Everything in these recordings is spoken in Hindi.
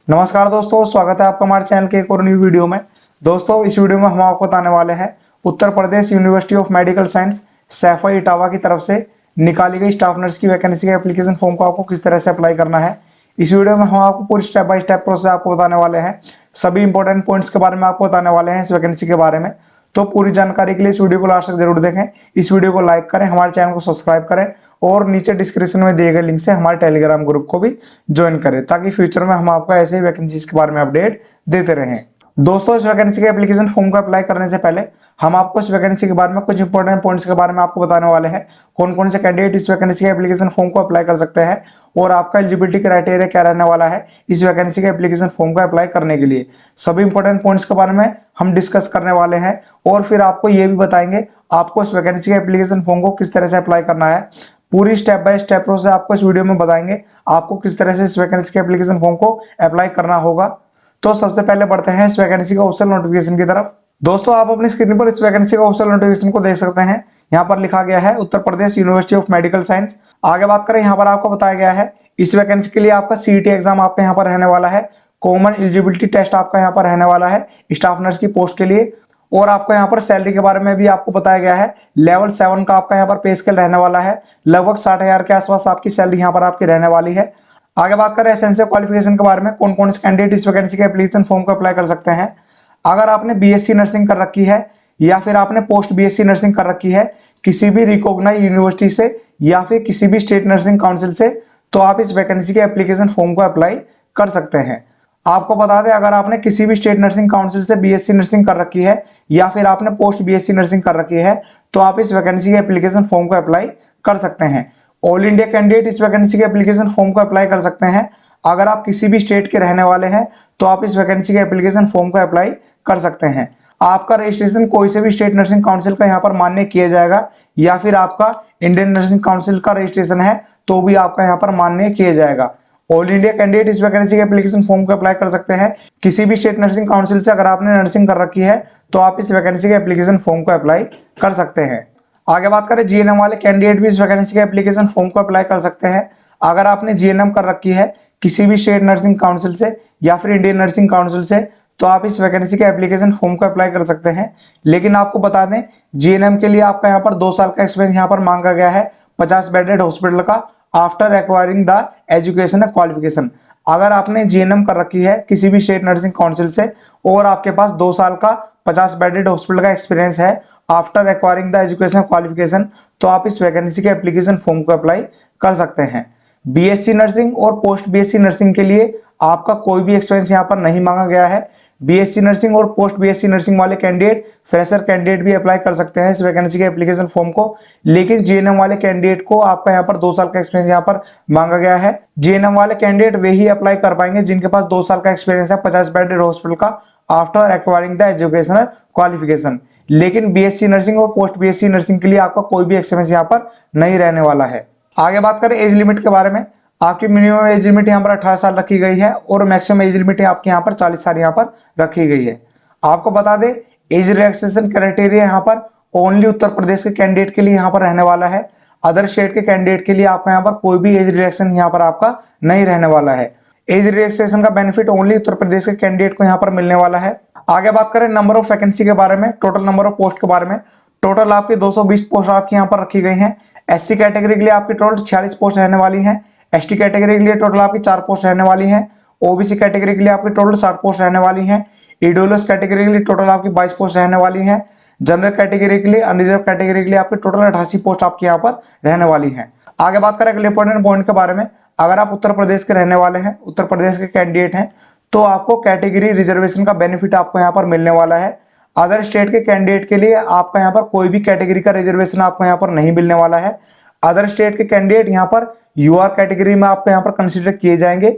नमस्कार दोस्तों, स्वागत है आपका हमारे चैनल के एक और न्यू वीडियो में। दोस्तों, इस वीडियो में हम आपको बताने वाले हैं Uttar Pradesh university of medical science Saifai Etawah की तरफ से निकाली गई स्टाफ नर्स की वैकेंसी के एप्लीकेशन फॉर्म को आपको किस तरह से अप्लाई करना है। इस वीडियो में हम आपको पूरी स्टेप बाय स्टेप प्रोसेस आपको बताने वाले हैं। सभी इंपॉर्टेंट पॉइंट्स के बारे में आपको बताने वाले हैं इस वैकेंसी के बारे में। तो पूरी जानकारी के लिए इस वीडियो को लास्ट तक जरूर देखें। इस वीडियो को लाइक करें, हमारे चैनल को सब्सक्राइब करें और नीचे डिस्क्रिप्शन में दिए गए लिंक से हमारे टेलीग्राम ग्रुप को भी ज्वाइन करें, ताकि फ्यूचर में हम आपको ऐसे ही वैकेंसीज के बारे में अपडेट देते रहें। दोस्तों, इस वैकेंसी के एप्लीकेशन फॉर्म को अप्लाई करने से पहले हम आपको इस वैकेंसी के बारे में कुछ इंपॉर्टेंट पॉइंट्स के बारे में आपको बताने वाले हैं। कौन कौन से कैंडिडेट इस वैकेंसी के एप्लीकेशन फॉर्म को अप्लाई कर सकते हैं और आपका एलिजिबिलिटी क्राइटेरिया क्या रहने वाला है इस वैकेंसी के एप्लीकेशन फॉर्म को अप्लाई करने के लिए। सभी इंपॉर्टेंट पॉइंट्स के बारे में हम डिस्कस करने वाले हैं और फिर आपको ये भी बताएंगे आपको इस वैकेंसी के एप्लीकेशन फॉर्म को किस तरह से अप्लाई करना है। पूरी स्टेप बाय स्टेप प्रोसेस आपको इस वीडियो में बताएंगे आपको किस तरह से इस वैकेंसी के एप्लीकेशन फॉर्म को अप्लाई करना होगा। तो सबसे पहले बढ़ते हैं इस वैकेंसी का ऑफिशियल नोटिफिकेशन की तरफ। दोस्तों, आप अपनी स्क्रीन पर इस वैकेंसी का ऑफिशियल नोटिफिकेशन को देख सकते हैं। यहाँ पर लिखा गया है उत्तर Pradesh university of medical science. आगे बात करें, यहाँ पर आपको बताया गया है इस वैकेंसी के लिए आपका सीईटी एग्जाम आपका यहाँ पर रहने वाला है। कॉमन एलिजिबिलिटी टेस्ट आपका यहाँ पर रहने वाला है स्टाफ नर्स की पोस्ट के लिए। और आपको यहाँ पर सैलरी के बारे में भी आपको बताया गया है। लेवल 7 का आपका यहाँ पर पे स्केल रहने वाला है। लगभग 60,000 के आसपास आपकी सैलरी यहाँ पर आपकी रहने वाली है। आगे बात करें एसेंशियल क्वालिफिकेशन के बारे में, कौन कौन से कैंडिडेट इस वैकेंसी के एप्लीकेशन फॉर्म को अप्लाई कर सकते हैं। अगर आपने बीएससी नर्सिंग कर रखी है या फिर आपने पोस्ट बीएससी नर्सिंग कर रखी है किसी भी रिकॉग्नाइज यूनिवर्सिटी से या फिर किसी भी स्टेट नर्सिंग काउंसिल से, तो आप इस वैकेंसी के एप्लीकेशन फॉर्म को अप्लाई कर सकते हैं। आपको बता दें, अगर आपने किसी भी स्टेट नर्सिंग काउंसिल से बीएससी नर्सिंग कर रखी है या फिर आपने पोस्ट बीएससी नर्सिंग कर रखी है, तो आप इस वैकेंसी के एप्लीकेशन फॉर्म को अप्लाई कर सकते हैं। ऑल इंडिया कैंडिडेट इस वैकेंसी के एप्लीकेशन फॉर्म को अप्लाई कर सकते हैं। अगर आप किसी भी स्टेट के रहने वाले हैं तो आप इस वैकेंसी के एप्लीकेशन फॉर्म को अप्लाई कर सकते हैं। आपका रजिस्ट्रेशन कोई से भी स्टेट नर्सिंग काउंसिल का यहाँ पर मान्य किया जाएगा या फिर आपका इंडियन नर्सिंग काउंसिल का रजिस्ट्रेशन है तो भी आपका यहाँ पर मान्य किया जाएगा। ऑल इंडिया कैंडिडेट इस वैकेंसी के एप्लीकेशन फॉर्म को अप्लाई कर सकते हैं। किसी भी स्टेट नर्सिंग काउंसिल से अगर आपने नर्सिंग कर रखी है तो आप इस वैकेंसी के एप्लीकेशन फॉर्म को अप्लाई कर सकते हैं। आगे बात करें, जीएनएम वाले कैंडिडेट भी इस वैकेंसी के एप्लीकेशन फॉर्म को अप्लाई कर सकते हैं। अगर आपने जीएनएम कर रखी है किसी भी स्टेट नर्सिंग काउंसिल से या फिर इंडियन नर्सिंग काउंसिल से, तो आप इस वैकेंसी के एप्लीकेशन फॉर्म को अप्लाई कर सकते हैं। लेकिन आपको बता दें, जीएनएम के लिए आपका यहाँ पर 2 साल का एक्सपीरियंस यहाँ पर मांगा गया है 50 बेडेड हॉस्पिटल का after acquiring the education qualification. अगर आपने जीएनएम कर रखी है किसी भी स्टेट नर्सिंग काउंसिल से और आपके पास 2 साल का 50 बेडेड हॉस्पिटल का एक्सपीरियंस है after acquiring the education qualification, तो आप इस वैकेंसी के एप्लीकेशन फॉर्म को अप्लाई कर सकते हैं। बीएससी नर्सिंग और पोस्ट बीएससी नर्सिंग के लिए आपका कोई भी एक्सपीरियंस यहाँ पर नहीं मांगा गया है। बीएससी नर्सिंग और पोस्ट बीएससी नर्सिंग वाले कैंडिडेट, फ्रेशर कैंडिडेट भी अप्लाई कर सकते हैं इस वैकेंसी के एप्लीकेशन फॉर्म को। लेकिन जीएनएम वाले कैंडिडेट को आपका यहाँ पर 2 साल का एक्सपीरियंस यहाँ पर मांगा गया है। जीएनएम वाले कैंडिडेट वे ही अप्लाई कर पाएंगे जिनके पास 2 साल का एक्सपीरियंस है 50 बेडेड हॉस्पिटल का after acquiring the educational qualification. लेकिन बीएससी नर्सिंग और पोस्ट बीएससी नर्सिंग के लिए आपका कोई भी एक्सपीरियंस यहाँ पर नहीं रहने वाला है। आगे बात करें एज लिमिट के बारे में, आपकी मिनिमम एज लिमिट यहाँ पर 18 साल रखी गई है और मैक्सिमम एज लिमिट आपकी यहाँ पर 40 साल यहाँ पर रखी गई है। आपको बता दें, एज रिलैक्सेशन क्राइटेरिया यहाँ पर ओनली उत्तर प्रदेश के कैंडिडेट के लिए यहाँ पर रहने वाला है। अदर स्टेट के कैंडिडेट के लिए आपका यहाँ पर कोई भी एज रिलैक्सेशन यहाँ पर आपका नहीं रहने वाला है। एज रिलैक्सेशन का बेनिफिट ओनली उत्तर प्रदेश के कैंडिडेट को यहाँ पर मिलने वाला है। आगे बात करें नंबर ऑफ वैकेंसी के बारे में, टोटल नंबर ऑफ पोस्ट के बारे में, टोटल आपकी 220 पोस्ट आपकी यहाँ पर रखी गई हैं। एससी कैटेगरी के लिए आपकी टोटल 46 पोस्ट रहने वाली हैं। एसटी कैटेगरी के लिए टोटल आपकी 4 पोस्ट रहने वाली हैं। ओबीसी कैटेगरी के लिए आपकी टोटल 60 पोस्ट रहने वाली हैं। ईडब्ल्यूएस कैटेगरी के लिए टोटल आपकी 22 पोस्ट रहने वाली हैं। जनरल कैटेगरी के लिए, अनरिजर्व कैटेगरी के लिए आपकी टोटल 88 पोस्ट आपकी यहाँ पर रहने वाली हैं। आगे बात करें अगले इंपॉर्टेंट पॉइंट के बारे में, अगर आप उत्तर प्रदेश के रहने वाले हैं, उत्तर प्रदेश के कैंडिडेट हैं, तो आपको कैटेगरी रिजर्वेशन का बेनिफिट आपको यहाँ पर मिलने वाला है। अदर स्टेट के कैंडिडेट के लिए आपका यहाँ पर कोई भी कैटेगरी का रिजर्वेशन आपको यहाँ पर नहीं मिलने वाला है। अदर स्टेट के कैंडिडेट यहाँ पर यूआर कैटेगरी में आपको यहाँ पर कंसीडर किए जाएंगे।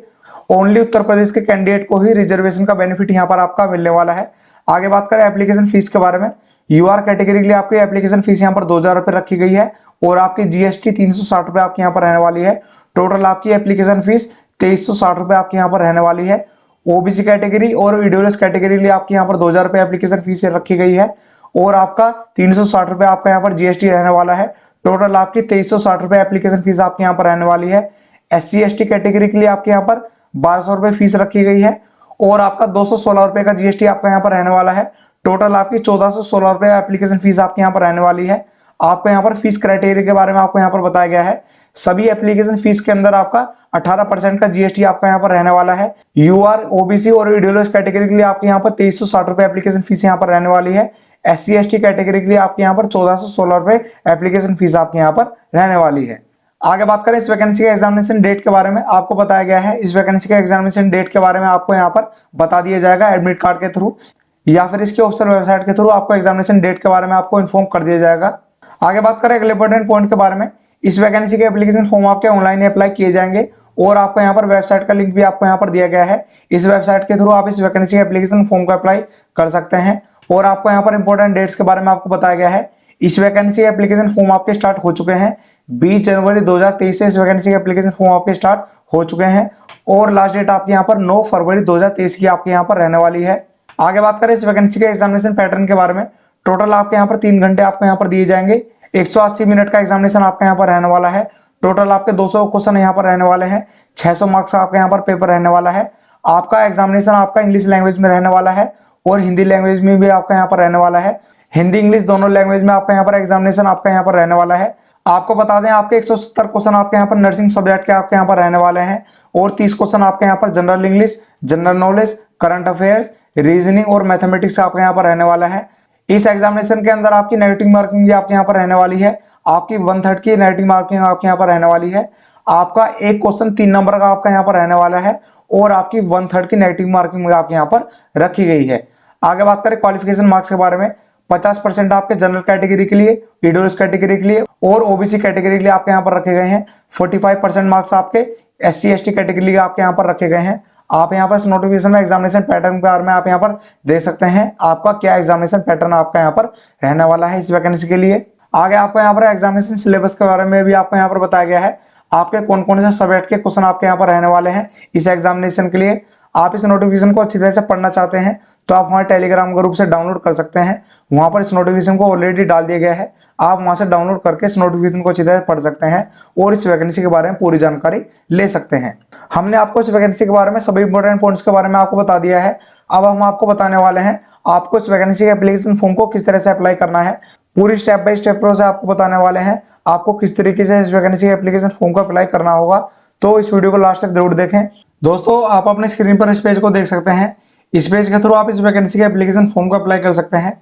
ओनली उत्तर प्रदेश के कैंडिडेट को ही रिजर्वेशन का बेनिफिट यहाँ पर आपका मिलने वाला है। आगे बात करें एप्लीकेशन फीस के बारे में, यूआर कैटेगरी के लिए आपकी एप्लीकेशन फीस यहाँ पर 2000 रुपये रखी गई है और आपकी जीएसटी 360 रुपये आपकी यहाँ पर रहने वाली है। टोटल आपकी एप्लीकेशन फीस 2360 रुपये आपकी यहाँ पर रहने वाली है। ओबीसी कैटेगरी और ईडब्ल्यूएस कैटेगरी के लिए आपकी यहाँ पर 2000 रुपये एप्लीकेशन फीस रखी गई है और आपका 360 रुपये आपका यहाँ पर जीएसटी रहने वाला है। टोटल आपकी 2360 रुपये एप्लीकेशन फीस आपके यहाँ पर रहने वाली है। SC ST कैटेगरी के लिए आपके यहाँ पर ₹1200 फीस रखी गई है और आपका ₹216 का जीएसटी आपका यहाँ पर रहने वाला है। टोटल आपकी ₹1416 एप्लीकेशन फीस आपके यहाँ पर रहने वाली है। आपको यहाँ पर फीस क्राइटेरिया के बारे में आपको यहाँ पर बताया गया है। सभी एप्लीकेशन फीस के अंदर आपका 18% का जीएसटी आपका यहाँ पर रहने वाला है। यूआर, ओबीसी और ईडब्ल्यूएस कैटेगरी के लिए आपके यहाँ पर ₹2360 एप्लीकेशन फीस यहाँ पर रहने वाली है। एससी एसटी कैटेगरी के लिए आपके यहाँ पर ₹1416 एप्लीकेशन फीस आपके यहाँ पर रहने वाली है। आगे बात करें इस वैकेंसी के एग्जामिनेशन डेट के बारे में, आपको बताया गया है इस वैकेंसी के एग्जामिनेशन डेट के बारे में आपको यहाँ पर बता दिया जाएगा एडमिट कार्ड के थ्रू या फिर इसके ऑफिशियल वेबसाइट के थ्रू आपको एग्जामिनेशन डेट के बारे में आपको इन्फॉर्म कर दिया जाएगा। आगे बात करें अगले इंपॉर्टेंट पॉइंट के बारे में, इस वैकेंसी के एप्लीकेशन फॉर्म आपके ऑनलाइन अप्लाई किए जाएंगे और आपको यहाँ पर वेबसाइट का लिंक भी आपको यहाँ पर दिया गया है। इस वेबसाइट के थ्रू आप इस वैकेंसी के एप्लीकेशन फॉर्म को अप्लाई कर सकते हैं और आपको यहाँ पर इंपॉर्टेंट डेट्स के बारे में आपको बताया गया है। इस वैकेंसी एप्लीकेशन फॉर्म आपके स्टार्ट हो चुके हैं 20 जनवरी 2023 से इस वैकेंसी के एप्लीकेशन फॉर्म आपके स्टार्ट हो चुके हैं और लास्ट डेट आपके यहाँ पर 9 फरवरी 2023 की आपके यहाँ पर रहने वाली है। आगे बात करें इस वैकेंसी के एग्जामिनेशन पैटर्न के बारे में, टोटल आपके यहाँ पर 3 घंटे आपको यहाँ पर दिए जाएंगे। 180 मिनट का एग्जामिनेशन आपका यहाँ पर रहने वाला है। टोटल आपके 200 क्वेश्चन यहाँ पर रहने वाले हैं। 600 मार्क्स का आपका यहाँ पर पेपर रहने वाला है। आपका एग्जामिनेशन आपका इंग्लिश लैंग्वेज में रहने वाला है और हिंदी लैंग्वेज में भी आपका यहाँ पर रहने वाला है। हिंदी इंग्लिश दोनों लैंग्वेज में आपका यहाँ पर एग्जामिनेशन आपका यहाँ पर रहने वाला है। आपको बता दें आपके 170 क्वेश्चन आपके यहाँ पर नर्सिंग सब्जेक्ट के आपके यहाँ पर रहने वाले हैं और 30 क्वेश्चन आपके यहाँ पर general English, general knowledge, current affairs, reasoning और मैथमेटिक्स आपके यहाँ पर रहने वाला है। इस एग्जामिनेशन के अंदर आपकी नेगेटिव मार्किंग भी आपके यहाँ पर रहने वाली है। आपकी 1/3 की नेगेटिव मार्किंग आपके यहाँ पर रहने वाली है। आपका एक क्वेश्चन 3 नंबर का आपका यहाँ पर रहने वाला है और आपकी 1/3 की नेगेटिव मार्किंग आपके यहाँ पर रखी गई है। आगे बात करें क्वालिफिकेशन मार्क्स के बारे में, 50% आपके जनरल कैटेगरी के लिए, ईडब्ल्यूएस कैटेगरी के लिए और ओबीसी कैटेगरी के लिए आपके यहाँ पर रखे गए हैं। 45% मार्क्स आपके एससी एसटी कैटेगरी के आपके यहाँ पर रखे गए हैं। आप यहाँ पर इस नोटिफिकेशन में एग्जामिनेशन पैटर्न के बारे में आप यहाँ पर देख सकते हैं आपका क्या एग्जामिनेशन पैटर्न आपका यहाँ पर रहने वाला है इस वैकेंसी के लिए। आगे आपको यहाँ पर एग्जामिनेशन सिलेबस के बारे में भी आपको यहाँ पर बताया गया है, आपके कौन कौन से सब्जेक्ट के क्वेश्चन आपके यहाँ पर रहने वाले हैं इस एग्जामिनेशन के लिए। आप इस नोटिफिकेशन को अच्छी तरह से पढ़ना चाहते हैं तो आप हमारे टेलीग्राम ग्रुप से डाउनलोड कर सकते हैं। वहां पर इस नोटिफिकेशन को ऑलरेडी डाल दिया गया है, आप वहां से डाउनलोड करके इस नोटिफिकेशन को अच्छी तरह से पढ़ सकते हैं और इस वैकेंसी के बारे में पूरी जानकारी ले सकते हैं। हमने आपको इस वैकेंसी के बारे में सभी इंपॉर्टेंट पॉइंट्स के बारे में आपको बता दिया है। अब हम आपको बताने वाले हैं आपको इस वैकेंसी के एप्लीकेशन फॉर्म को किस तरह से अप्लाई करना है। पूरी स्टेप बाय स्टेप प्रोसेस आपको बताने वाले हैं आपको किस तरीके से इस वैकेंसी के एप्लीकेशन फॉर्म को अप्लाई करना होगा, तो इस वीडियो को लास्ट तक जरूर देखें। दोस्तों आप अपने स्क्रीन पर इस पेज को देख सकते हैं। इस पेज के थ्रू आप इस वैकेंसी के एप्लीकेशन फॉर्म को अप्लाई कर सकते हैं।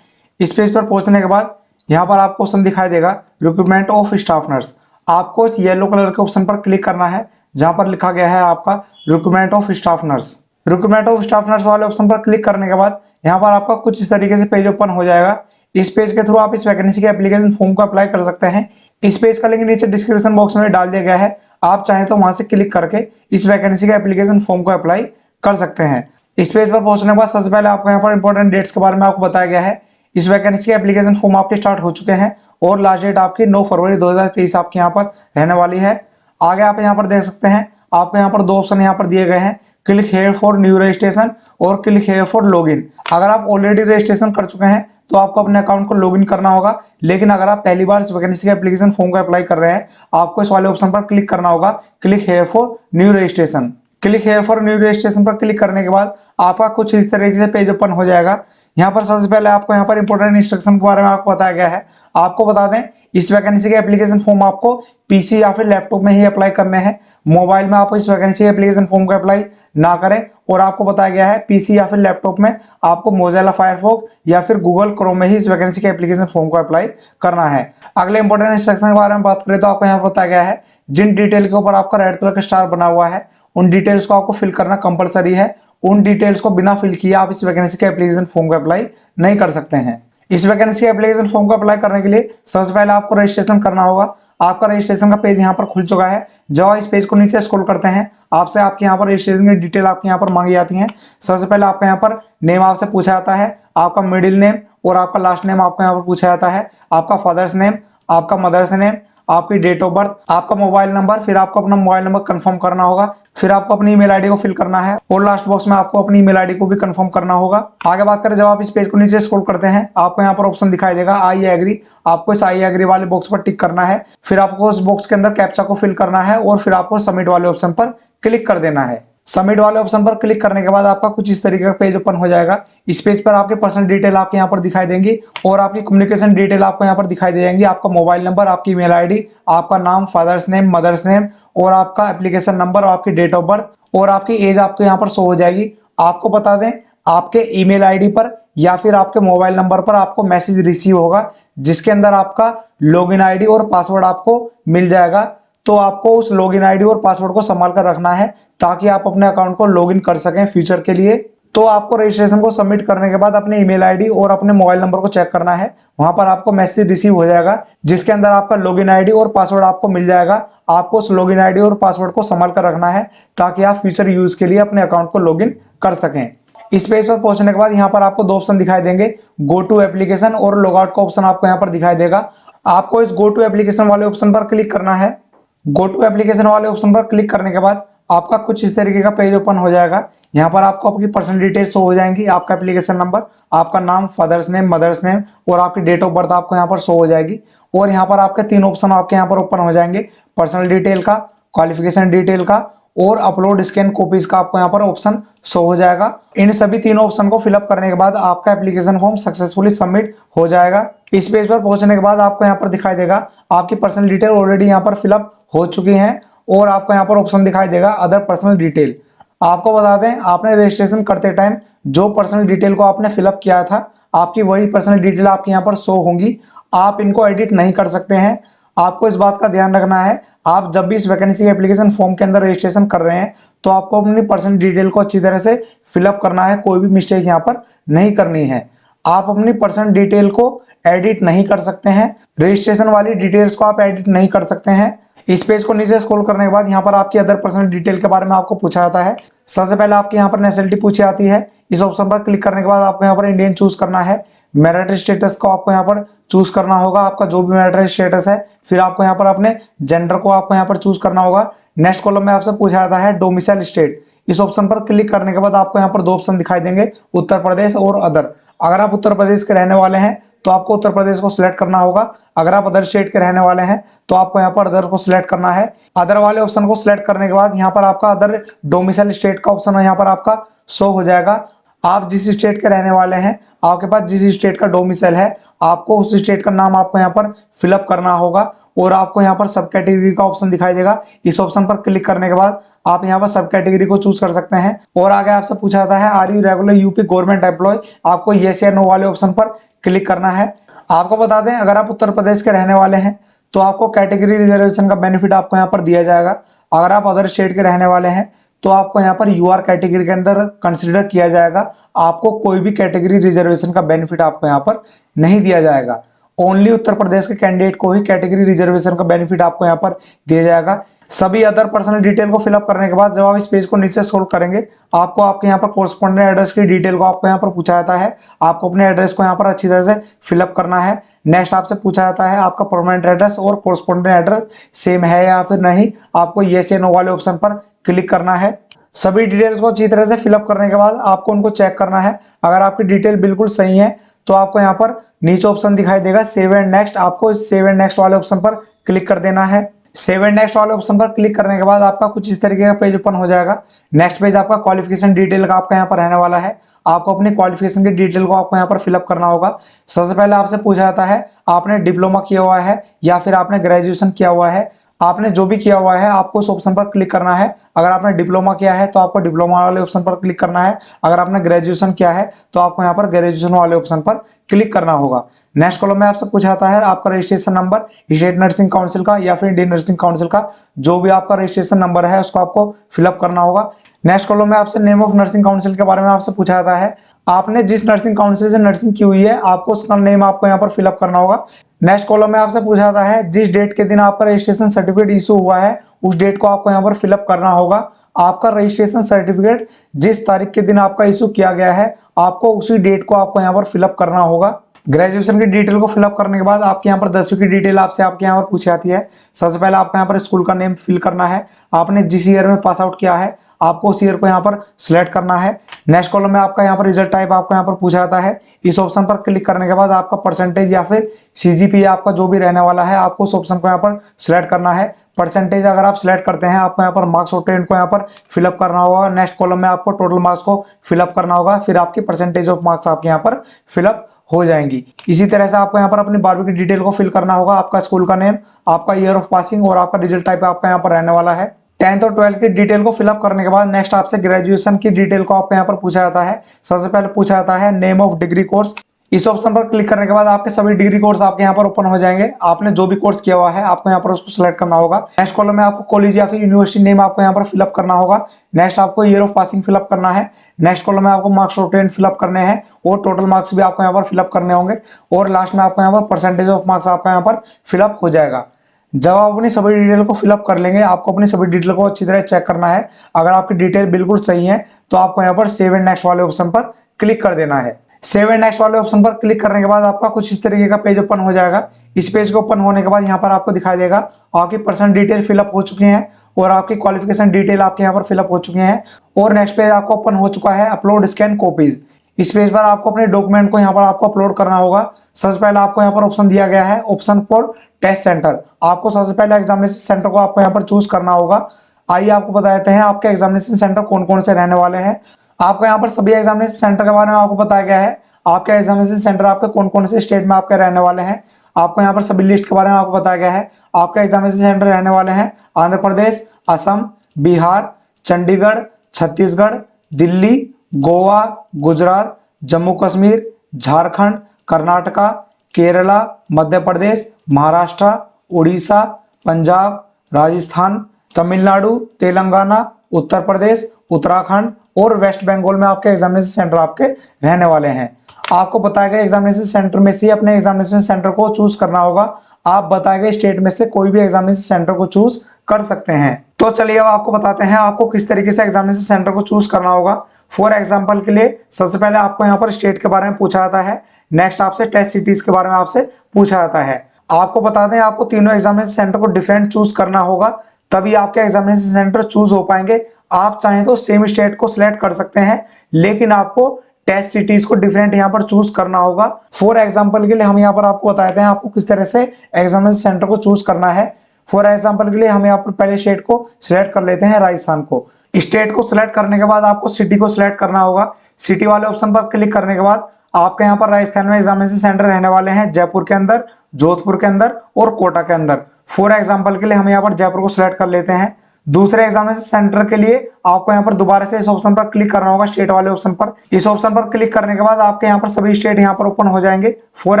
इस पेज पर पहुंचने के बाद यहाँ पर आपको ऑप्शन दिखाई देगा रिक्रूटमेंट ऑफ स्टाफ नर्स। आपको इस येलो कलर के ऑप्शन पर क्लिक करना है जहां पर लिखा गया है आपका recruitment of staff nurse. Recruitment of staff nurse वाले ऑप्शन पर क्लिक करने के बाद यहाँ पर आपका कुछ इस तरीके से पेज ओपन हो जाएगा। इस पेज के थ्रू आप इस वैकेंसी के एप्लीकेशन फॉर्म को अप्लाई कर सकते हैं। इस पेज का लिंक नीचे डिस्क्रिप्शन बॉक्स में डाल दिया गया है, आप चाहें तो वहां से क्लिक करके इस वैकेंसी के एप्लीकेशन फॉर्म को अप्लाई कर सकते हैं। इस पेज पर पहुंचने के बाद सबसे पहले आपको यहाँ पर इंपॉर्टेंट डेट्स के बारे में आपको बताया गया है। इस वैकेंसी के एप्लीकेशन फॉर्म आपके स्टार्ट हो चुके हैं और लास्ट डेट आपकी 9 फरवरी 2023 आपके यहाँ पर रहने वाली है। आगे आप यहाँ पर देख सकते हैं आपको यहाँ पर 2 ऑप्शन यहाँ पर दिए गए हैं, click here for new registration और क्लिक हेयर फॉर लॉगिन। अगर आप ऑलरेडी रजिस्ट्रेशन कर चुके हैं तो आपको अपने अकाउंट को लॉगिन करना होगा, लेकिन अगर आप पहली बार इस वैकेंसी के एप्लीकेशन फॉर्म को अप्लाई कर रहे हैं आपको इस वाले ऑप्शन पर क्लिक करना होगा, click here for new registration. Click here for new registration पर क्लिक करने के बाद आपका कुछ इस तरीके से पेज ओपन हो जाएगा। यहाँ पर सबसे पहले आपको यहाँ पर इंपॉर्टेंट इंस्ट्रक्शन के बारे में आपको बताया गया है। आपको बता दें इस वैकेंसी के एप्लीकेशन फॉर्म आपको पीसी या फिर लैपटॉप में ही अप्लाई करने हैं। मोबाइल में आप इस वैकेंसी के एप्लीकेशन फॉर्म को अप्लाई ना करें और आपको बताया गया है पीसी या फिर लैपटॉप में आपको मोज़िला फायरफॉक्स या फिर गूगल क्रोम में ही इस वैकेंसी के एप्लीकेशन फॉर्म को अप्लाई करना है। अगले इंपॉर्टेंट इंस्ट्रक्शन के बारे में बात करें तो आपको यहाँ पर बताया गया है जिन डिटेल के ऊपर आपका रेड कलर का स्टार बना हुआ है उन डिटेल्स को आपको फिल करना कंपलसरी है। उन डिटेल्स को बिना फिल किए आप इस वैकेंसी के एप्लीकेशन फॉर्म को अप्लाई नहीं कर सकते हैं। इस वैकेंसी के एप्लीकेशन फॉर्म को अप्लाई करने के लिए सबसे पहले आपको रजिस्ट्रेशन करना होगा। आपका रजिस्ट्रेशन का पेज यहाँ पर खुल चुका है। जब आप इस पेज को नीचे स्क्रॉल करते हैं आपसे आपके यहाँ पर रजिस्ट्रेशन की डिटेल आपके यहाँ पर मांगी जाती है। सबसे पहले आपका यहाँ पर नेम आपसे पूछा जाता है, आपका मिडिल नेम और आपका लास्ट नेम आपको यहाँ पर पूछा जाता है, आपका फादर्स नेम, आपका मदर्स नेम, आपकी डेट ऑफ बर्थ, आपका मोबाइल नंबर, फिर आपको अपना मोबाइल नंबर कंफर्म करना होगा, फिर आपको अपनी ईमेल आईडी को फिल करना है और लास्ट बॉक्स में आपको अपनी ईमेल आईडी को भी कंफर्म करना होगा। आगे बात करें जब आप इस पेज को नीचे स्क्रॉल करते हैं आपको यहाँ पर ऑप्शन दिखाई देगा आई एग्री। आपको इस आई एग्री वाले बॉक्स पर टिक करना है, फिर आपको उस बॉक्स के अंदर कैप्चा को फिल करना है और फिर आपको सबमिट वाले ऑप्शन पर क्लिक कर देना है। सबमिट वाले ऑप्शन पर क्लिक करने के बाद आपका कुछ इस तरीके का पेज ओपन हो जाएगा। इस पेज पर आपके पर्सनल डिटेल आपके यहाँ पर दिखाई देंगी और आपकी कम्युनिकेशन डिटेल आपको यहाँ पर दिखाई दे जाएंगी। आपका मोबाइल नंबर, आपकी ईमेल आईडी, आपका नाम, फादर्स नेम, मदर्स नेम और आपका एप्लीकेशन नंबर, आपकी डेट ऑफ बर्थ और आपकी एज आपको यहाँ पर शो हो जाएगी। आपको बता दें, आपके ईमेल आईडी पर या फिर आपके मोबाइल नंबर पर आपको मैसेज रिसीव होगा जिसके अंदर आपका लॉगिन आईडी और पासवर्ड आपको मिल जाएगा। तो आपको उस लॉगिन आईडी और पासवर्ड को संभाल कर रखना है ताकि आप अपने अकाउंट को लॉगिन कर सकें फ्यूचर के लिए। तो आपको रजिस्ट्रेशन को सबमिट करने के बाद अपने ईमेल आईडी और अपने मोबाइल नंबर को चेक करना है। वहां पर आपको मैसेज रिसीव हो जाएगा जिसके अंदर आपका लॉगिन आईडी और पासवर्ड आपको मिल जाएगा। आपको उस लॉगिन आईडी और पासवर्ड को संभाल कर रखना है ताकि आप फ्यूचर यूज के लिए अपने अकाउंट को लॉगिन कर सकें। इस पेज पर पहुंचने के बाद यहाँ पर आपको दो ऑप्शन दिखाई देंगे, गो टू एप्लीकेशन और लॉग आउट का ऑप्शन आपको यहाँ पर दिखाई देगा। आपको इस गो टू एप्लीकेशन वाले ऑप्शन पर क्लिक करना है। गो टू एप्लीकेशन वाले ऑप्शन पर क्लिक करने के बाद आपका कुछ इस तरीके का पेज ओपन हो जाएगा। यहाँ पर आपको आपकी पर्सनल डिटेल्स शो हो जाएंगी, आपका एप्लीकेशन नंबर, आपका नाम, फादर्स नेम, मदर्स नेम और आपकी डेट ऑफ बर्थ आपको यहाँ पर शो हो जाएगी। और यहाँ पर आपके तीन ऑप्शन आपके यहाँ पर ओपन हो जाएंगे, पर्सनल डिटेल का, क्वालिफिकेशन डिटेल का और अपलोड स्कैन कॉपीज का आपको यहाँ पर ऑप्शन शो हो जाएगा। इन सभी तीनों ऑप्शन को फिलअप करने के बाद आपका एप्लीकेशन फॉर्म सक्सेसफुली सबमिट हो जाएगा। इस पेज पर पहुंचने के बाद आपको यहाँ पर दिखाई देगा आपकी पर्सनल डिटेल ऑलरेडी यहाँ पर फिलअप हो चुकी हैं और आपको यहाँ पर ऑप्शन दिखाई देगा अदर पर्सनल डिटेल। आपको बता दें, आपने रजिस्ट्रेशन करते टाइम जो पर्सनल डिटेल को आपने फिलअप किया था आपकी वही पर्सनल डिटेल आपके यहाँ पर शो होंगी। आप इनको एडिट नहीं कर सकते हैं। आपको इस बात का ध्यान रखना है, आप जब भी इस वैकेंसी एप्लीकेशन फॉर्म के अंदर रजिस्ट्रेशन कर रहे हैं तो आपको अपनी पर्सनल डिटेल को अच्छी तरह से फिलअप करना है, कोई भी मिस्टेक यहाँ पर नहीं करनी है। आप अपनी पर्सनल डिटेल को एडिट नहीं कर सकते हैं, रजिस्ट्रेशन वाली डिटेल्स को आप एडिट नहीं कर सकते हैं। इस पेज को नीचे स्क्रॉल करने के बाद यहाँ पर आपकी अदर पर्सनल डिटेल के बारे में आपको पूछा जाता है। सबसे पहले आपकी यहाँ पर नेशनलिटी पूछी जाती है। इस ऑप्शन पर क्लिक करने के बाद आपको यहाँ पर इंडियन चूज करना है। मैरिटल स्टेटस को आपको यहाँ पर चूज करना होगा, आपका जो भी मैरिटल स्टेटस है। फिर आपको यहाँ पर अपने जेंडर को आपको यहाँ पर चूज करना होगा। नेक्स्ट कॉलम में आपसे पूछा जाता है डोमिसाइल स्टेट। इस ऑप्शन पर क्लिक करने के बाद आपको यहाँ पर दो ऑप्शन दिखाई देंगे, उत्तर प्रदेश और अदर। अगर आप उत्तर प्रदेश के रहने वाले हैं तो आपको उत्तर प्रदेश को सिलेक्ट करना होगा। अगर आप अदर स्टेट के रहने वाले हैं तो आपको यहाँ पर अदर को सिलेक्ट करना है। अदर वाले ऑप्शन को सिलेक्ट करने के बाद यहाँ पर आपका अदर डोमिसाइल स्टेट का ऑप्शन यहाँ पर आपका शो हो जाएगा। आप जिस स्टेट के रहने वाले हैं, आपके पास जिस स्टेट का डोमिसाइल है, आपको उस स्टेट का नाम आपको यहाँ पर फिलअप करना होगा और आपको यहाँ पर सब कैटेगरी का ऑप्शन दिखाई देगा। इस ऑप्शन पर क्लिक करने के बाद आप यहाँ पर सब कैटेगरी को चूज कर सकते हैं। और आगे आपसे पूछा जाता है are you regular UP government employ. आपको येस या नो वाले ऑप्शन पर क्लिक करना है। आपको बता दें, अगर आप उत्तर प्रदेश के रहने वाले हैं तो आपको कैटेगरी रिजर्वेशन का बेनिफिट आपको यहाँ पर दिया जाएगा। अगर आप अदर स्टेट के रहने वाले हैं तो आपको यहाँ पर यूआर कैटेगरी के अंदर कंसिडर किया जाएगा। आपको कोई भी कैटेगरी रिजर्वेशन का बेनिफिट आपको यहाँ पर नहीं दिया जाएगा। ओनली उत्तर प्रदेश के कैंडिडेट को ही कैटेगरी रिजर्वेशन का बेनिफिट आपको यहाँ पर दिया जाएगा। सभी अदर पर्सनल डिटेल को फिलअप करने के बाद जब आप इस पेज को नीचे स्क्रॉल करेंगे आपको आपके यहाँ पर कोरस्पोंडेंट एड्रेस की डिटेल को आपको यहाँ पर पूछा जाता है। आपको अपने एड्रेस को यहाँ पर अच्छी तरह से फिलअप करना है। नेक्स्ट आपसे पूछा जाता है आपका परमानेंट एड्रेस और कोरस्पोंडेंट एड्रेस सेम है या फिर नहीं। आपको येस या नो वाले ऑप्शन पर क्लिक करना है। सभी डिटेल्स को अच्छी तरह से फिलअप करने के बाद आपको उनको चेक करना है। अगर आपकी डिटेल बिल्कुल सही है तो आपको यहाँ पर नीचे ऑप्शन दिखाई देगा सेव एंड नेक्स्ट। आपको इस सेव एंड नेक्स्ट वाले ऑप्शन पर क्लिक कर देना है। सेव एंड नेक्स्ट वाले ऑप्शन पर क्लिक करने के बाद आपका कुछ इस तरीके का पेज ओपन हो जाएगा। नेक्स्ट पेज आपका क्वालिफिकेशन डिटेल का आपका यहाँ पर रहने वाला है। आपको अपनी क्वालिफिकेशन की डिटेल को आपको यहाँ पर फिलअप करना होगा। सबसे पहले आपसे पूछा जाता है आपने डिप्लोमा किया हुआ है या फिर आपने ग्रेजुएशन किया हुआ है। आपने जो भी किया हुआ है आपको उस ऑप्शन पर क्लिक करना है। अगर आपने डिप्लोमा किया है तो आपको डिप्लोमा वाले ऑप्शन पर क्लिक करना है। अगर आपने ग्रेजुएशन किया है तो आपको यहाँ पर ग्रेजुएशन वाले ऑप्शन पर क्लिक करना होगा। नेक्स्ट कॉलम में आपसे पूछा जाता है आपका registration number, state nursing council का या फिर इंडियन नर्सिंग काउंसिल का, जो भी आपका रजिस्ट्रेशन नंबर है उसको आपको फिलअप करना होगा। नेक्स्ट कॉलम में आपसे नेम ऑफ नर्सिंग काउंसिल के बारे में आपसे पूछा जाता है। आपने जिस नर्सिंग काउंसिल से नर्सिंग की हुई है आपको उसका नेम आपको यहाँ पर फिलअप करना होगा। नेक्स्ट कॉलम में आपसे पूछा जाता है जिस डेट के दिन आपका रजिस्ट्रेशन सर्टिफिकेट इशू हुआ है उस डेट को आपको यहाँ पर फिलअप करना होगा। आपका रजिस्ट्रेशन सर्टिफिकेट जिस तारीख के दिन आपका इशू किया गया है आपको उसी डेट को आपको यहाँ पर फिलअप करना होगा। ग्रेजुएशन की डिटेल को फिलअप करने के बाद आपके यहाँ पर 10वीं की डिटेल आपसे आपके यहाँ पर पूछी जाती है। सबसे पहले आपको यहाँ पर स्कूल का नेम फिल करना है। आपने जिस ईयर में पास आउट किया है आपको उस ईयर को यहाँ पर सिलेक्ट करना है। नेक्स्ट कॉलम में आपका यहाँ पर रिजल्ट टाइप आपको यहाँ पर पूछा जाता है। इस ऑप्शन पर क्लिक करने के बाद आपका परसेंटेज या फिर सीजीपीए आपका जो भी रहने वाला है, आपको उस ऑप्शन को यहाँ पर सिलेक्ट करना है। परसेंटेज अगर आप सिलेक्ट करते हैं, आपको यहाँ पर मार्क्स ऑब्टेन्ड को यहाँ पर फिलअप करना होगा। नेक्स्ट कॉलम में आपको टोटल मार्क्स को फिलअप करना होगा, फिर आपकी परसेंटेज ऑफ मार्क्स आपके यहाँ पर फिलअप हो जाएंगी। इसी तरह से आपको यहाँ पर अपनी 12वीं की डिटेल को फिल करना होगा, आपका स्कूल का नेम, आपका ईयर ऑफ पासिंग और आपका रिजल्ट टाइप आपका यहाँ पर रहने वाला है। 10th और 12th की डिटेल को फिलअप करने के बाद नेक्स्ट आपसे ग्रेजुएशन की डिटेल को आपको यहाँ पर पूछा जाता है। सबसे पहले पूछा जाता है नेम ऑफ डिग्री कोर्स। इस ऑप्शन पर क्लिक करने के बाद आपके सभी डिग्री कोर्स आपके यहाँ पर ओपन हो जाएंगे। आपने जो भी कोर्स किया हुआ है आपको यहाँ पर उसको सिलेक्ट करना होगा। नेक्स्ट कॉलम में आपको कॉलेज या फिर यूनिवर्सिटी नेम आपको यहाँ पर फिलअप करना होगा। नेक्स्ट आपको ईयर ऑफ पासिंग फिलअप करना है। नेक्स्ट कॉलम में आपको मार्क्स ऑब्टेन्ड फिलअप करने हैं और टोटल मार्क्स भी आपको यहाँ पर फिलअप करने होंगे। और लास्ट में आपको यहाँ पर परसेंटेज ऑफ मार्क्स आपका यहाँ पर फिलअप हो जाएगा। जब आप अपनी सभी डिटेल को फिलअप कर लेंगे, आपको अपनी सभी डिटेल को अच्छी तरह चेक करना है। अगर आपकी डिटेल बिल्कुल सही है तो आपको यहाँ पर सेव एंड नेक्स्ट वाले ऑप्शन पर क्लिक कर देना है। सेव एंड नेक्स्ट वाले ऑप्शन पर क्लिक करने के बाद आपका कुछ इस तरीके का पेज ओपन हो जाएगा। इस पेज को ओपन होने के बाद यहाँ पर आपको दिखाई देगा आपकी पर्सनल डिटेल फिलअप हो चुकी हैं और आपकी क्वालिफिकेशन डिटेल आपके यहाँ पर फिलअप हो चुके हैं। और नेक्स्ट पेज आपको ओपन हो चुका है अपलोड स्कैन कॉपीज। इस पेज पर आपको अपने डॉक्यूमेंट को यहाँ पर आपको अपलोड करना होगा। सबसे पहले आपको यहाँ पर ऑप्शन दिया गया है ऑप्शन फॉर टेस्ट सेंटर। आपको सबसे पहले एग्जामिनेशन सेंटर को आपको यहाँ पर चूज करना होगा। आइए आपको बता देते हैं आपके एग्जामिनेशन सेंटर कौन कौन से रहने वाले हैं। आपको यहाँ पर सभी एग्जामिनेशन सेंटर के बारे में आपको बताया गया है। आपके एग्जामिनेशन सेंटर आपके कौन कौन से स्टेट में आपके रहने वाले हैं, आपको यहाँ पर सभी लिस्ट के बारे में आपको बताया गया है। आपके एग्जामिनेशन सेंटर रहने वाले हैं आंध्र प्रदेश, असम, बिहार, चंडीगढ़, छत्तीसगढ़, दिल्ली, गोवा, गुजरात, जम्मू कश्मीर, झारखंड, कर्नाटका, केरला, मध्य प्रदेश, महाराष्ट्र, उड़ीसा, पंजाब, राजस्थान, तमिलनाडु, तेलंगाना, उत्तर प्रदेश, उत्तराखंड और वेस्ट बंगाल में आपके एग्जामिनेशन सेंटर आपके रहने वाले हैं। आपको बताए गए एग्जामिनेशन सेंटर में से अपने एग्जामिनेशन सेंटर को चूज करना होगा। आप बताए गए स्टेट में से कोई भी एग्जामिनेशन सेंटर को चूज कर सकते हैं। तो चलिए अब आपको बताते हैं आपको किस तरीके से एग्जामिनेशन सेंटर को चूज करना होगा। फॉर एग्जाम्पल के लिए सबसे पहले आपको यहाँ पर स्टेट के बारे में पूछा जाता है। नेक्स्ट आपसे टेस्ट सिटीज के बारे में आपसे पूछा जाता है। आपको बता दें आपको तीनों एग्जामिनेशन सेंटर को डिफरेंट चूज करना होगा, तभी आपके एग्जामिनेशन सेंटर चूज हो पाएंगे। आप चाहें तो सेम स्टेट को सिलेक्ट कर सकते हैं, लेकिन आपको टेस्ट सिटीज को डिफरेंट यहाँ पर चूज करना होगा। फॉर एग्जाम्पल के लिए हम यहाँ पर आपको बताते हैं आपको किस तरह से एग्जामिनेशन सेंटर को चूज करना है। फॉर एग्जाम्पल के लिए हम यहाँ पर पहले स्टेट को सिलेक्ट कर लेते हैं राजस्थान को। स्टेट को सिलेक्ट करने के बाद आपको सिटी को सिलेक्ट करना होगा। सिटी वाले ऑप्शन पर क्लिक करने के बाद आपके यहाँ पर राजस्थान में एग्जामिनेशन सेंटर रहने वाले हैं जयपुर के अंदर, जोधपुर के अंदर और कोटा के अंदर। फॉर एग्जाम्पल के लिए हम यहाँ पर जयपुर को सिलेक्ट कर लेते हैं। दूसरे एग्जामिनेशन सेंटर के लिए आपको यहाँ पर दोबारा से इस ऑप्शन पर क्लिक करना होगा, स्टेट वाले ऑप्शन पर। इस ऑप्शन पर क्लिक करने के बाद आपके यहाँ पर सभी स्टेट यहाँ पर ओपन हो जाएंगे। फॉर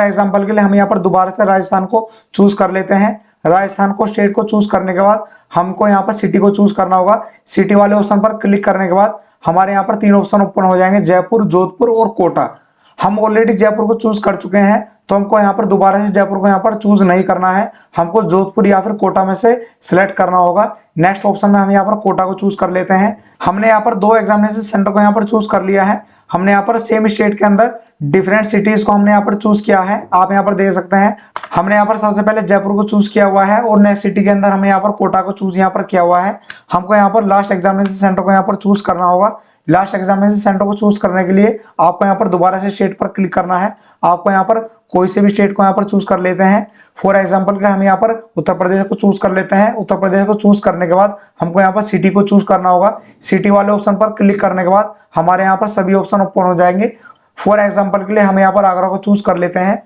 एग्जाम्पल के लिए हम यहाँ पर दोबारा से राजस्थान को चूज कर लेते हैं। राजस्थान को स्टेट को चूज करने के बाद हमको यहाँ पर सिटी को चूज करना होगा। सिटी वाले ऑप्शन पर क्लिक करने के बाद हमारे यहाँ पर तीन ऑप्शन ओपन हो जाएंगे, जयपुर, जोधपुर और कोटा। हम ऑलरेडी जयपुर को चूज कर चुके हैं, तो हमको यहाँ पर दोबारा से जयपुर को यहाँ पर चूज नहीं करना है। हमको जोधपुर या फिर कोटा में से सिलेक्ट करना होगा। नेक्स्ट ऑप्शन में हम यहाँ पर कोटा को चूज कर लेते हैं। हमने यहाँ पर दो एग्जामिनेशन सेंटर को यहाँ पर चूज कर लिया है। हमने यहाँ पर सेम स्टेट के अंदर डिफरेंट सिटीज को हमने यहाँ पर चूज किया है। आप यहाँ पर देख सकते हैं हमने यहाँ पर सबसे पहले जयपुर को चूज किया हुआ है और नेक्स्ट सिटी के अंदर हमने यहाँ पर कोटा को चूज यहाँ पर किया हुआ है। हमको यहाँ पर लास्ट एग्जामिनेशन सेंटर को यहाँ पर चूज करना होगा। लास्ट एग्जामिनेशन सेंटर को चूज करने के लिए आपको यहाँ पर दोबारा से स्टेट पर क्लिक करना है। आपको यहाँ पर कोई से भी स्टेट को यहाँ पर चूज कर लेते हैं। फॉर एग्जांपल के हम यहाँ पर उत्तर प्रदेश को चूज कर लेते हैं। उत्तर प्रदेश को चूज करने के बाद हमको यहाँ पर सिटी को चूज करना होगा। सिटी वाले ऑप्शन पर क्लिक करने के बाद हमारे यहाँ पर सभी ऑप्शन ओपन हो जाएंगे। फॉर एग्जांपल के लिए हम यहाँ पर आगरा को चूज कर लेते हैं।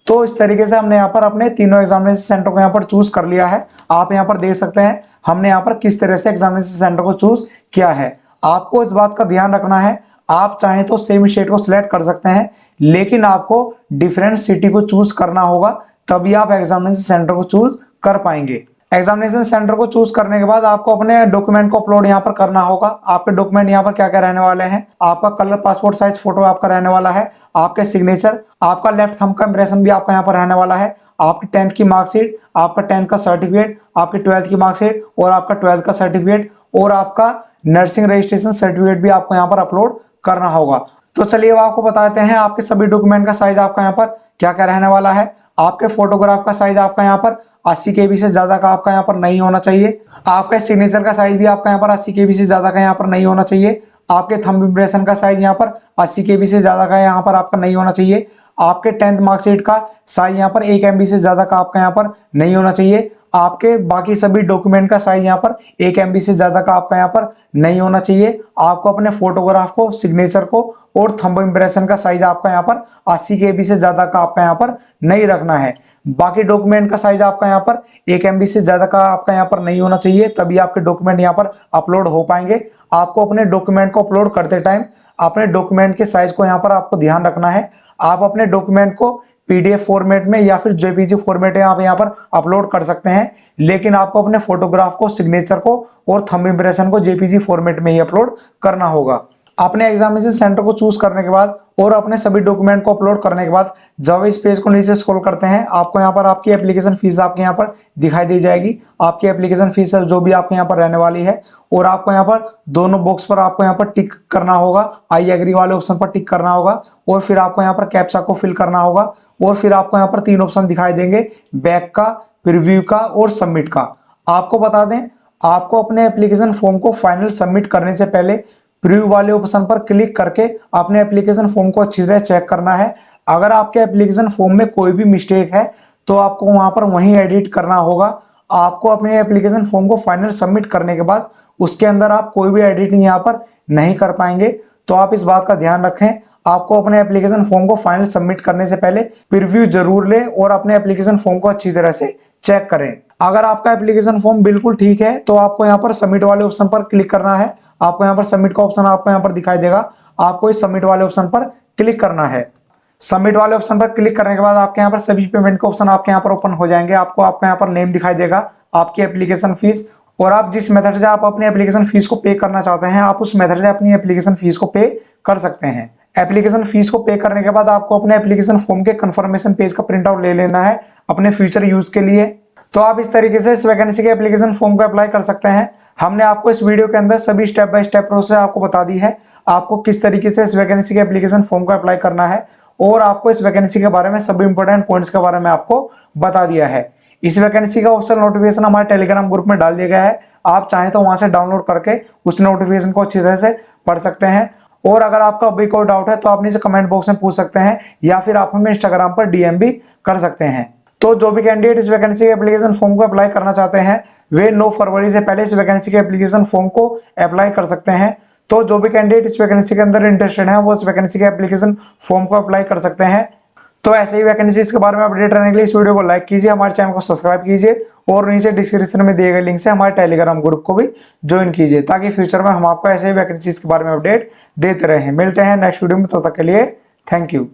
तो इस तरीके से हमने यहाँ पर अपने तीनों एग्जामिनेशन सेंटर को यहाँ पर चूज कर लिया है। आप यहाँ पर देख सकते हैं हमने यहाँ पर किस तरह से एग्जामिनेशन सेंटर को चूज किया है। आपको इस बात का ध्यान रखना है, आप चाहें तो सेम स्टेट को सिलेक्ट कर सकते हैं, लेकिन आपको डिफरेंट सिटी को चूज करना होगा, तभी आप एग्जामिनेशन सेंटर को चूज कर पाएंगे। एग्जामिनेशन सेंटर को चूज करने के बाद आपको अपने डॉक्यूमेंट को अपलोड यहाँ पर करना होगा। आपके डॉक्यूमेंट यहाँ पर क्या क्या रहने वाले हैं, आपका कलर पासपोर्ट साइज फोटो आपका रहने वाला है, आपके सिग्नेचर, आपका लेफ्ट थंब का इम्प्रेशन भी आपका यहाँ पर रहने वाला है, आपकी 10th की मार्कशीट, आपका 10th का सर्टिफिकेट, आपकी 12th की मार्कशीट और आपका 12th का सर्टिफिकेट और आपका नर्सिंग रजिस्ट्रेशन सर्टिफिकेट भी आपको यहाँ पर अपलोड करना होगा। तो चलिए अब आपको बताते हैं आपके सभी डॉक्यूमेंट का साइज आपका यहाँ पर क्या क्या रहने वाला है। आपके फोटोग्राफ का साइज आपका यहाँ पर 80 KB से ज्यादा का आपका यहाँ पर नहीं होना चाहिए। आपका सिग्नेचर का साइज भी आपका यहाँ पर 80 KB से ज्यादा का यहाँ पर नहीं होना चाहिए। आपके थंब इम्प्रेशन का साइज यहाँ पर 80 KB से ज्यादा का यहाँ पर आपका नहीं होना चाहिए। आपके 10th मार्कशीट का साइज यहाँ पर 1 MB से ज्यादा का आपका यहाँ पर नहीं होना चाहिए। आपके बाकी सभी डॉक्यूमेंट का साइज यहाँ पर 1 MB से ज्यादा का आपका यहाँ पर नहीं होना चाहिए। आपको अपने फोटोग्राफ को, सिग्नेचर को और थंब इम्प्रेशन का साइज आपका यहाँ पर 80 KB से ज्यादा का आपका यहाँ पर नहीं रखना है। बाकी डॉक्यूमेंट का साइज आपका यहाँ पर 1 MB से ज्यादा का आपका यहाँ पर नहीं होना चाहिए, तभी आपके डॉक्यूमेंट यहाँ पर अपलोड हो पाएंगे। आपको अपने डॉक्यूमेंट को अपलोड करते टाइम अपने डॉक्यूमेंट के साइज को यहाँ पर आपको ध्यान रखना है। आप अपने डॉक्यूमेंट को PDF फॉर्मेट में या फिर JPG फॉर्मेट में आप यहाँ पर अपलोड कर सकते हैं, लेकिन आपको अपने फोटोग्राफ को, सिग्नेचर को और थंब इम्प्रेशन को JPG फॉर्मेट में ही अपलोड करना होगा। अपने एग्जामिनेशन सेंटर को चूज करने के बाद और अपने सभी डॉक्यूमेंट को अपलोड करने के बाद जब इस पेज को नीचे स्क्रॉल करते हैं, आपको यहाँ पर आपकी एप्लीकेशन फीस आपके यहाँ पर दिखाई दी जाएगी। आपकी एप्लीकेशन फीस जो भी आपके यहाँ पर रहने वाली है, और आपको यहाँ पर दोनों बॉक्स पर आपको यहाँ पर टिक करना होगा। आई एग्री वाले ऑप्शन पर टिक करना होगा और फिर आपको यहाँ पर कैप्चा को फिल करना होगा। और फिर आपको यहाँ पर 3 ऑप्शन दिखाई देंगे, बैक का, प्रीव्यू का और सबमिट का। आपको बता दें, आपको अपने एप्लीकेशन फॉर्म को फाइनल सबमिट करने से पहले प्रीव्यू वाले ऑप्शन पर क्लिक करके अपने एप्लीकेशन फॉर्म को अच्छी तरह चेक करना है। अगर आपके एप्लीकेशन फॉर्म में कोई भी मिस्टेक है तो आपको वहां पर वहीं एडिट करना होगा। आपको अपने एप्लीकेशन फॉर्म को फाइनल सबमिट करने के बाद उसके अंदर आप कोई भी एडिटिंग यहाँ पर नहीं कर पाएंगे, तो आप इस बात का ध्यान रखें। आपको अपने एप्लीकेशन फॉर्म को फाइनल सबमिट करने से पहले प्रीव्यू जरूर लें और अपने एप्लीकेशन फॉर्म को अच्छी तरह से चेक करें। अगर आपका एप्लीकेशन फॉर्म बिल्कुल ठीक है तो आपको यहाँ पर सबमिट वाले ऑप्शन पर क्लिक करना है। आपको यहाँ पर सबमिट का ऑप्शन आपको यहाँ पर दिखाई देगा, आपको इस सबमिट वाले ऑप्शन पर क्लिक करना है। सबमिट वाले ऑप्शन पर क्लिक करने के बाद आपके यहाँ पर सभी पेमेंट के ऑप्शन आपके यहाँ पर ओपन हो जाएंगे। आपको आपका यहाँ पर नेम दिखाई देगा, आपकी एप्लीकेशन फीस, और आप जिस मेथड से आप अपनी एप्लीकेशन फीस को पे करना चाहते हैं, आप उस मेथड से अपनी एप्लीकेशन फीस को पे कर सकते हैं। एप्लीकेशन फीस को पे करने के बाद आपको अपने एप्लीकेशन फॉर्म के कंफर्मेशन पेज का प्रिंट आउट ले लेना है अपने फ्यूचर यूज के लिए। तो आप इस तरीके से इस वैकेंसी के एप्लीकेशन फॉर्म को अप्लाई कर सकते हैं। हमने आपको इस वीडियो के अंदर सभी स्टेप बाय स्टेप प्रोसेस आपको बता दी है, आपको किस तरीके से इस वैकेंसी के एप्लीकेशन फॉर्म को अप्लाई करना है, और आपको इस वैकेंसी के बारे में सभी इंपॉर्टेंट पॉइंट्स के बारे में आपको बता दिया है। इस वैकेंसी का ऑफिशियल नोटिफिकेशन हमारे टेलीग्राम ग्रुप में डाल दिया गया है। आप चाहें तो वहां से डाउनलोड करके उस नोटिफिकेशन को अच्छी तरह से पढ़ सकते हैं। और अगर आपका अभी कोई डाउट है तो आप नीचे कमेंट बॉक्स में पूछ सकते हैं, या फिर आप हमें इंस्टाग्राम पर DM भी कर सकते हैं। तो जो भी कैंडिडेट इस वैकेंसी के एप्लीकेशन फॉर्म को अप्लाई करना चाहते हैं, वे 9 फरवरी से पहले इस वैकेंसी के एप्लीकेशन फॉर्म को अप्लाई कर सकते हैं। तो जो भी कैंडिडेट इस वैकेंसी के अंदर इंटरेस्टेड है, वो इस वैकेंसी के एप्लीकेशन फॉर्म को अप्लाई कर सकते हैं। तो ऐसे ही वैकेंसीज के बारे में अपडेट रहने के लिए इस वीडियो को लाइक कीजिए, हमारे चैनल को सब्सक्राइब कीजिए और नीचे डिस्क्रिप्शन में दिए गए लिंक से हमारे टेलीग्राम ग्रुप को भी ज्वाइन कीजिए, ताकि फ्यूचर में हम आपको ऐसे ही वैकेंसीज के बारे में अपडेट देते रहें। मिलते हैं नेक्स्ट वीडियो में, तब तक के लिए थैंक यू।